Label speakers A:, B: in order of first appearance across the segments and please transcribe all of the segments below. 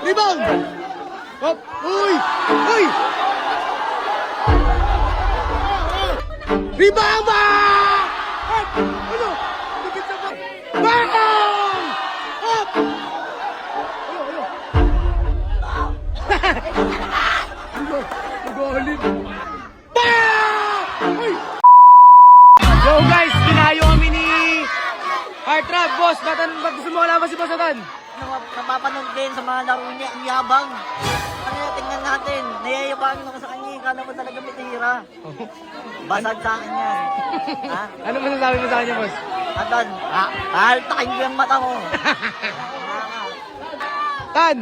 A: Rebound! Hop! Uy! Uy! Rebound ba? Hop! Ano? Dikit sa ba? Bang! Hop! Ano? Nag-aalip. Bang! Uy! Yo guys, binayo kami ni Heartthrob. Boss, ba't gusto mo alaman si Basatan?
B: Napapanood din sa mga laro niya, ang yabang. Ano yung tingnan natin? Nayayabang ako sa kanya, kala mo talaga may tira. Basag sa akin yan. Ha?
A: Ano masasabi mo sa kanya, boss?
B: Atan, haltakin ko yung mata mo.
A: Tan,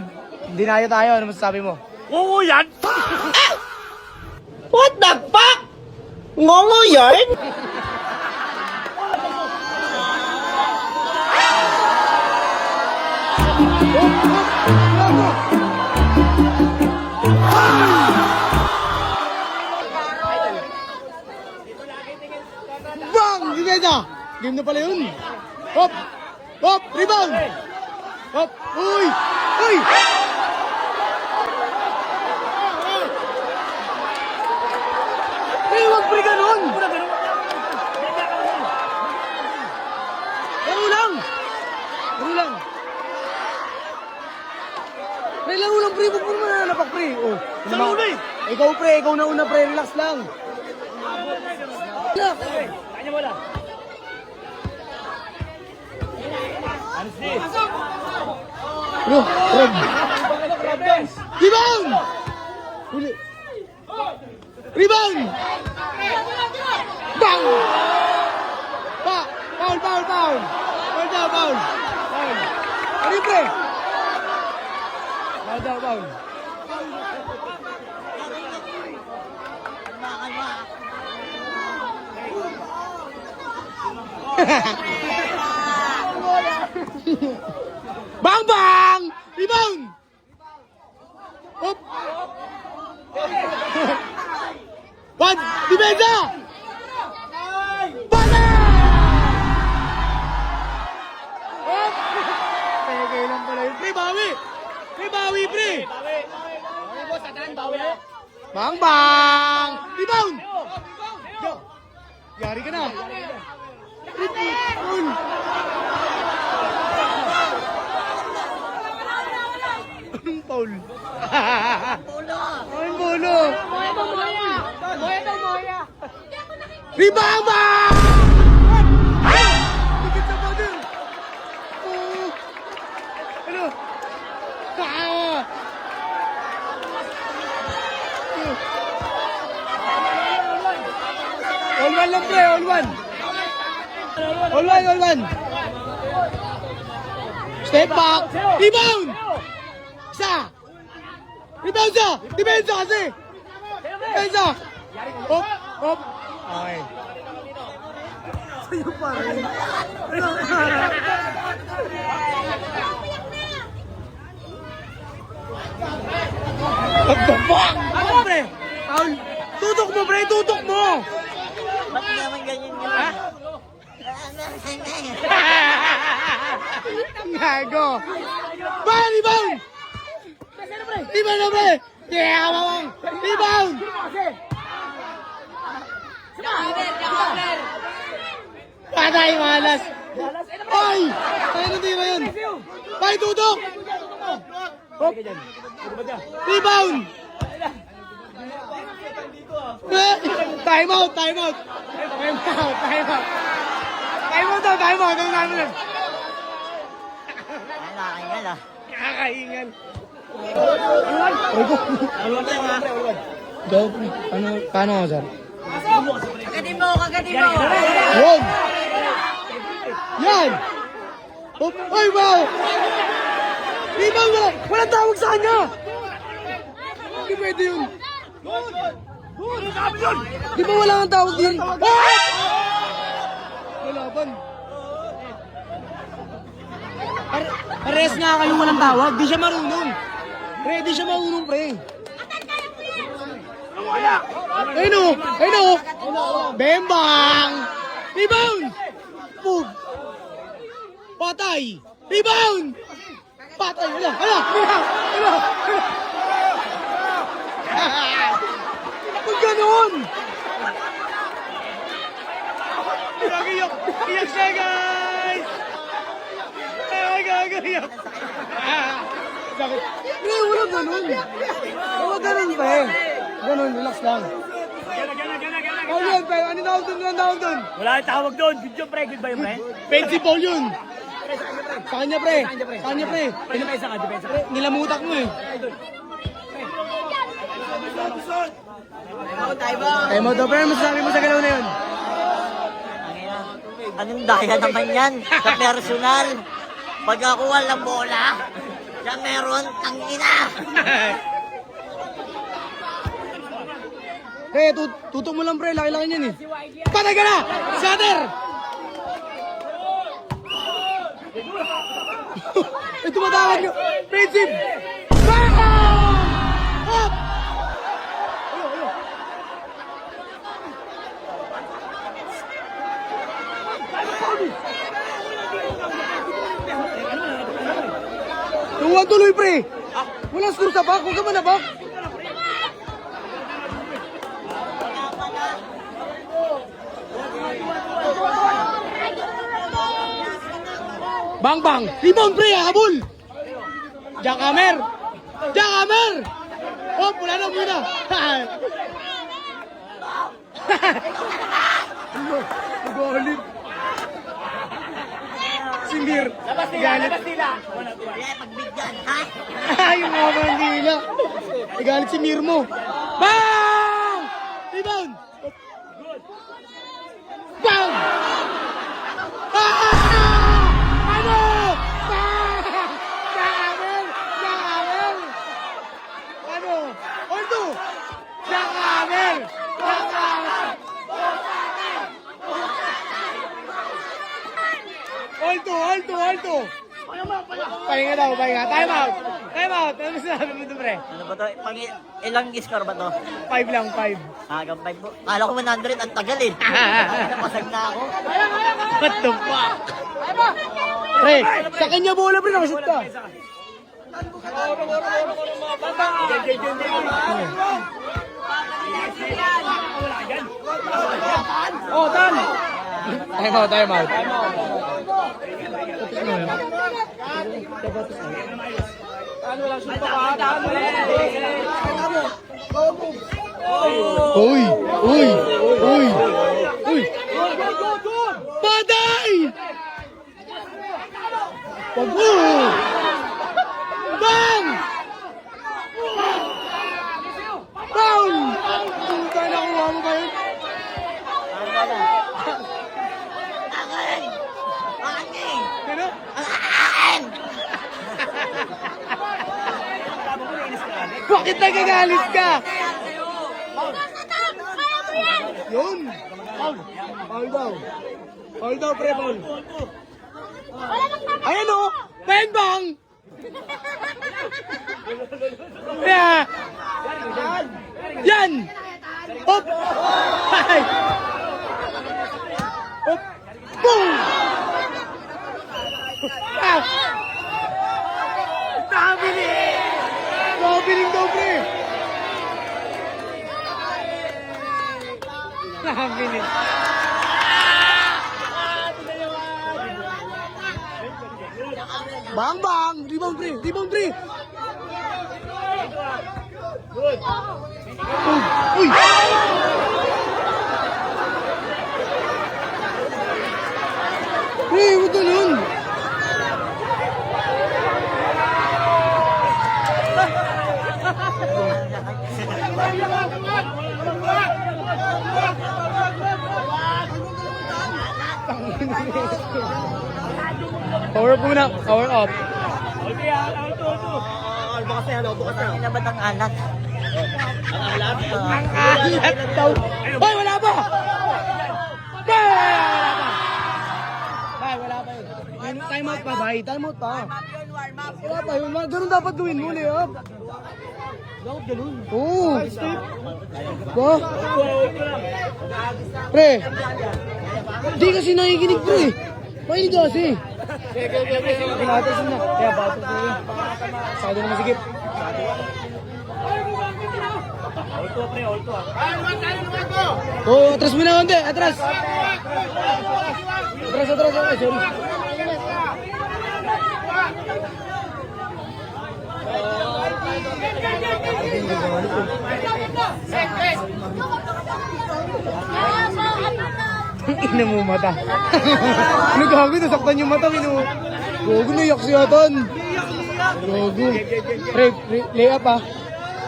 A: dinayo tayo. Ano masasabi mo?
B: Oo yan! What the fuck? Ngongo yan?
A: Bang! Gimeda! Game na pala yun. Hop! Hop! Rebound! Hop! Uy! Uy! Eh, wag pre ganun! Laro lang! Laro lang! Pre, laro lang pre! Huwag mo naman nanapak pre! Oh,
B: Sa una eh!
A: ikaw pre! Ikaw na una pre! Relax lang! Relax!
B: Kanya mo lang.
A: Ano? Rob! Rebound! Huli! Rebound! Bang! Foul! Foul! Foul! Foul daw! Foul! Foul! Ano yung pre? Foul daw! Foul! Bang! Bang! Rebound! Hop! One! Depensa! Bala! Hop! Pegay lang pala yun. Pre, bawi! Pre, bawi, pre! Bang! Bang! Rebound! Yo! Yari ka na! Rebound! Anong foul? Anong bolo? Rebound ba? Dikit sa pader. Oh. Ano? All one lang pre, all one. All one, all one. Step back. Rebound! Isa! Rebound sa! Depensa kasi! Depensa! Hop! Hop! Okay. Sa'yo pa rin. What the fuck? Ano pre? Paul! Tutok mo pre! Tutok mo!
B: Ba't naman ganyan yun?
A: Ha? Gago! Ba! Rebound! Rebound na pre! Yeah! Mawang! Rebound! Patay! Malas! Ay! Ay! Ano tira yun? Bay! Tutok! Hop! Rebound! Time out! Time out! Time out! Time out! Time out daw! Time out! Ano namin lang?
B: Ay, nakakingal ah.
A: Nakakahingal. Ano, paano ako, sir?
B: Kagatin mo! Kagatin mo!
A: Yun! Yan! Oh, ay, wow! Rebound wala! Walang tawag sa kanya! Hindi pwede yun! Di ba wala kang tawag din? Oh! laban. Pares nga kayo walang tawag. Di siya marunong. Pre, di siya marunong, pre. Ayun o! Ayun o! Bembang! Rebound! Move! Patay! Rebound! Patay! Hala! Hala! Hala! Kung ganoon! Iyak! Iyak siya, guys! Iyak! Sakit. Hindi, wala ganun. Wala ganun pa eh. Ganun, relax lang. Ano yun, pre? Ano tawag dun? Ano tawag dun?
C: Wala yung tawag doon. Video pre, good ba yun, pre?
A: Fancy ball yun. Sa kanya, pre. Sa kanya, pre.
C: Depensa ka, depensa ka.
A: Pre, nilamutak mo eh. Tayo mo to, pre. Masasabi mo sa galaw na yun?
B: Anong daya naman yan sa personal? Pag ako walang bola, siya meron ang ina.
A: Pre, tutok mo lang, pre. Laki-laki yan eh. Patay ka na! Shatter! Eh, tumatawag nyo. Friendship! Bang! Up! Tuwan tuloy, pre! Walang score sa back. Huwag ka man na back. Bang bang! Rebound, pre! Habol! Jackhammer! Jackhammer! Oh, wala na muna! Nag-ulit! Si Mir! Galit!
B: Kaya pagbigyan, ha?
A: Yung mga bandila! Galit si Mir mo! Bang! Rebound! Bang! Ano? Jackhammer! Jackhammer! Ano? Ordo! Jackhammer! Jackhammer! Alto! Pahinga daw, pahinga. Time out! Ano sinabi mo ito, pre?
B: Ano ba to? Ilang score ba to?
A: 5 lang, 5.
B: Hanggang 5 po. Kala ko 100, ang tagal eh. Napasag na ako.
A: What the fuck? Pre, sa kanya bola, pre, nakashoot ka. Oh, tan! Time out. Uy! Patay! Wag mo! Bang! Down! Puta na, kuha mo ba yun?
B: Akin! Akin!
A: Ano?
B: Akin!
A: Bakit nagagalit ka? Yun! Foul daw, pre, foul. Ayan o! Bang bang! Yeah! Yan! Hop! Hay! Hop! Boom! Ah! Nakabiling daw, pre! Nakabiling. Bang bang! Rebound, pre! Uy! Pre, huwag ganun! Power up muna, power up.
B: Ano ba ang alat?
A: Ang alat daw. Hoy, wala ba? Wala ba? time out pa, bay. Time out pa. Wala pa yun. Ganun dapat gawin mo, layup.
C: Dapat ganun.
A: Oo. Ba? Pre. Di kasi nakikinig pre. Makinig kasi. Pinatas na. Kaya bato po yun. Sado naman sigip.
C: All pre, all to.
A: Oo, atras mo na konti. Atras. Atras. Ay, sorry. Ina mo mata. Ano gago? Nasaktan yung mata. Gago, naiyak si Atan. Gago. Pre, lay up ah.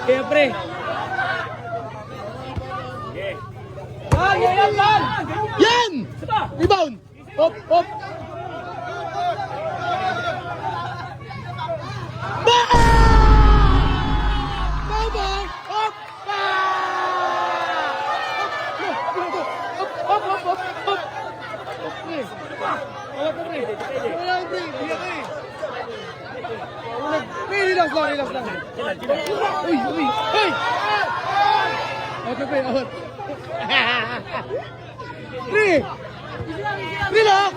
A: Kaya pre. Yan! Rebound! Hop! Baka! Baba! Hop! Hop! Wala ka, pre. Wala ka, pre. Biyak ka eh. Pre, relax lang. Uy! Hey! Okay, pre. Out. Pre! Relax!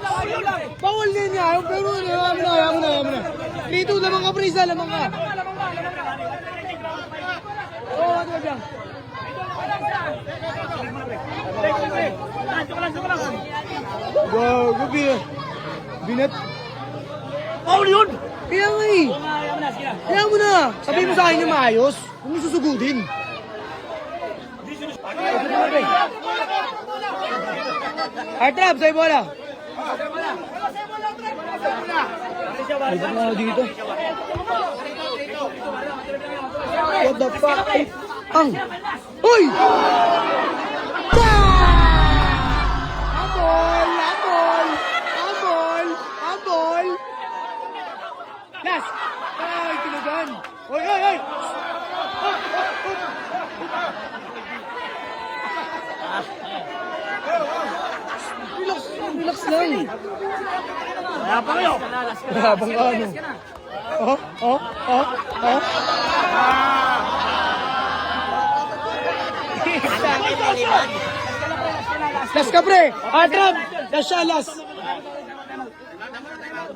A: Bawal din niya. Pero ayaw mo na. 3-2, lamang ka, pre. Isa, lamang ka. Oo, ano ba dyan?
C: Joke lang.
A: Gago, binat.
C: Paul yun!
A: Kaya nga eh. Kaya mo na. Sabihin mo sa akin na maayos. Huwag mo susugudin. Hard trap, sa'yo bola. Ay, ba't na ako dito? What the fuck? Ang! Uy! Ambol! Last! Ay, tinagan! Oy! Relax lang.
C: Kaya pa kayo.
A: Habang ano. Oh. Last ka pre. Atrap. Last siya, last.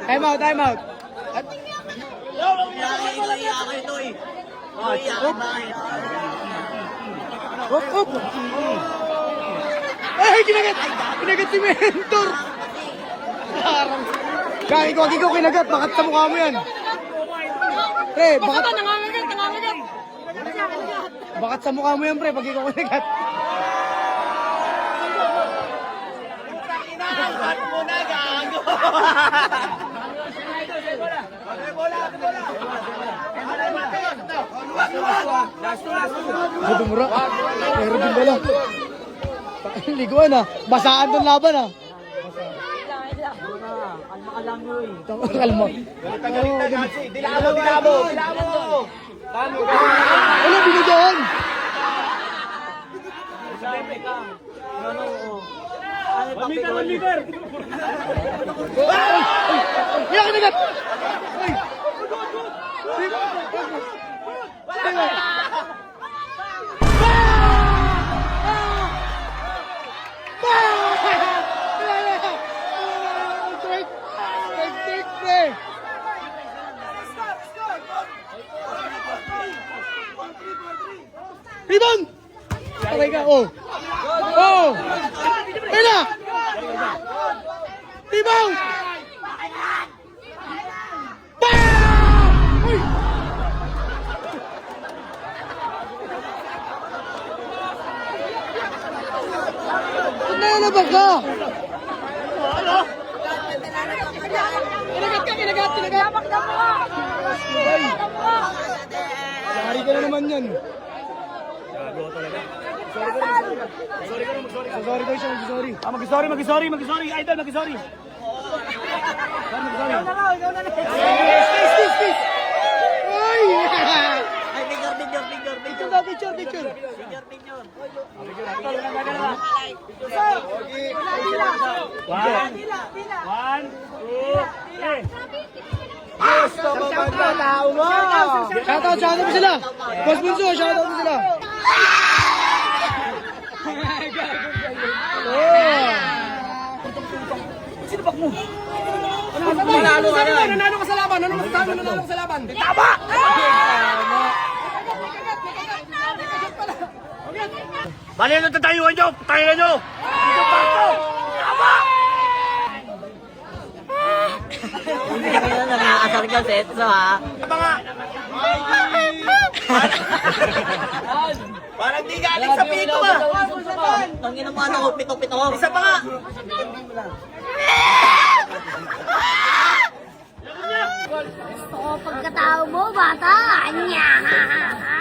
A: Time out. Hop. Ay, kinagat si Mentor. Parang. Gagi ko kinagat. Bakit sa mukha mo yan? Pre, bakit? Nangangagat. Bakit sa mukha mo yan, pre, pag ikaw kinagat? Dumura. Pero din bala. Liguan ah. Basaan tong laban ah. Kalma. Dilabo. Ano binigyan?
C: Leader!
A: Yan kinagat! Rebound! Aray ka, oh! Ayun na! Rebound! Bam! Uy! Ba't nalalabag ka? Kinagat! Ay! Sari ka na naman yan. Sorry daw siya, mag-sorry.
C: Mag-sorry. Idol, mag-sorry.
A: Please! Ay!
B: Ay, picture.
A: Picture.
C: One, two,
A: Shoutout mo sila. Boss Bunso, shoutout mo sila. Nanalo ka sa laban. Ano masasabi mo nanalo ka sa laban? Tama!
C: Bali na tatayuan nyo! Tayo nyo! Dito pa ito! Tama!
B: Hindi kami na nakakasar ka sa Etso, ha?
C: Mga... Parang di galing sa pito ba?
B: Tangin mo, ano, pito-pito ko.
C: Isa pa nga!
D: Gusto ko pagkatao mo, bata. Anya, ha, ha, ha.